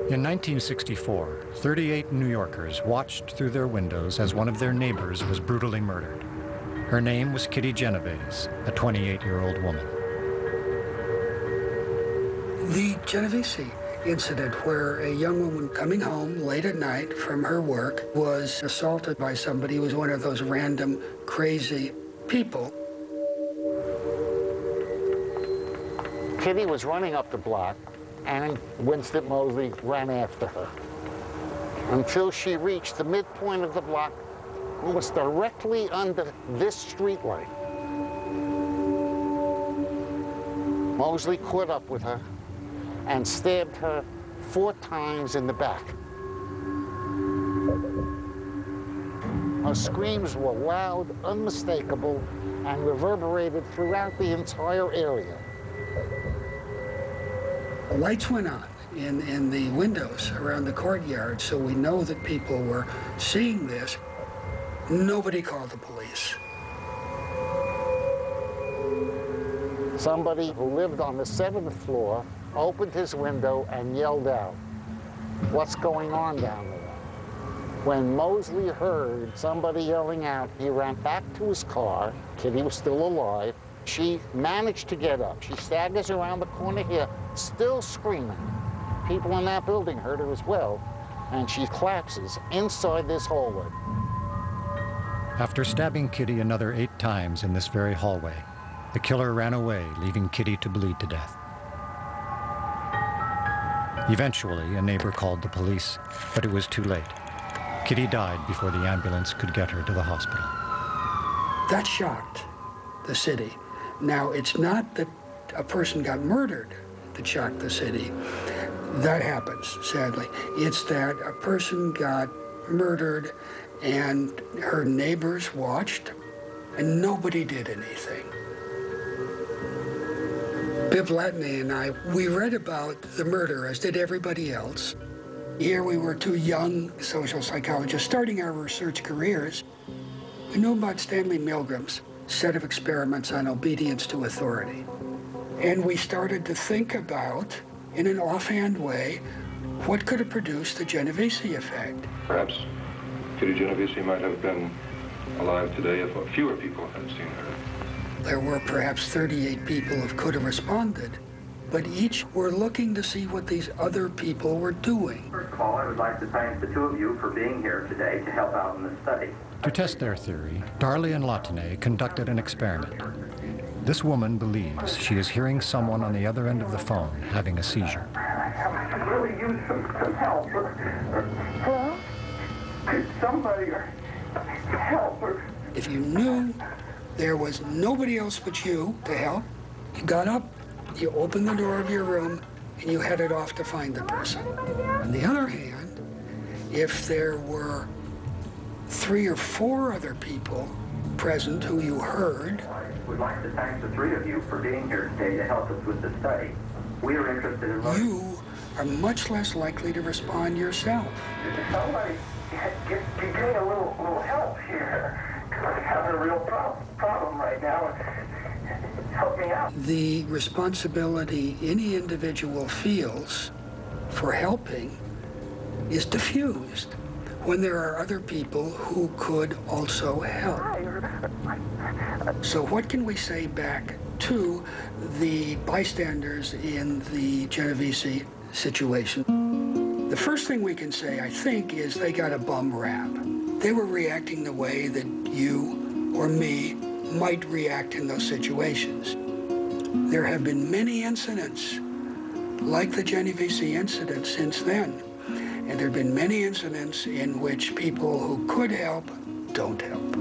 In 1964, 38 New Yorkers watched through their windows as one of their neighbors was brutally murdered. Her name was Kitty Genovese, a 28-year-old woman. The Genovese incident, where a young woman coming home late at night from her work was assaulted by somebody who was one of those random, crazy people. Kitty was running up the block, and Winston Moseley ran after her until she reached the midpoint of the block, almost directly under this streetlight. Moseley caught up with her and stabbed her 4 times in the back. Her screams were loud, unmistakable, and reverberated throughout the entire area. The lights went on in the windows around the courtyard, so we know that people were seeing this. Nobody called the police. Somebody who lived on the 7th floor opened his window and yelled out, "What's going on down there?" When Moseley heard somebody yelling out, he ran back to his car. Kitty was still alive. She managed to get up. She staggers around the corner here, still screaming. People in that building heard her as well, and she collapses inside this hallway. After stabbing Kitty another 8 times in this very hallway, the killer ran away, leaving Kitty to bleed to death. Eventually, a neighbor called the police, but it was too late. Kitty died before the ambulance could get her to the hospital. That shocked the city. Now, it's not that a person got murdered that shocked the city. That happens, sadly. It's that a person got murdered and her neighbors watched and nobody did anything. Biv Latney and I, we read about the murder, as did everybody else. Here we were 2 young social psychologists starting our research careers. We knew about Stanley Milgram's set of experiments on obedience to authority. And we started to think about, in an offhand way, what could have produced the Genovese effect. Perhaps Kitty Genovese might have been alive today if fewer people had seen her. There were perhaps 38 people who could have responded, but each were looking to see what these other people were doing. First of all, I would like to thank the 2 of you for being here today to help out in this study. To test their theory, Darley and Latney conducted an experiment. This woman believes she is hearing someone on the other end of the phone having a seizure. I could really use some help. Hello? Could somebody help? If you knew there was nobody else but you to help, you got up, you opened the door of your room, and you headed off to find the person. On the other hand, if there were 3 or 4 other people present who you heard, I would like to thank the 3 of you for being here today to help us with the study. We are interested in learning. You are much less likely to respond yourself. Somebody give me a little help here. I'm having a real problem right now. Help me out. The responsibility any individual feels for helping is diffused when there are other people who could also help. So what can we say back to the bystanders in the Genovese situation? The first thing we can say, I think, is they got a bum rap. They were reacting the way that you or me might react in those situations. There have been many incidents like the Genovese incident since then. And there have been many incidents in which people who could help don't help.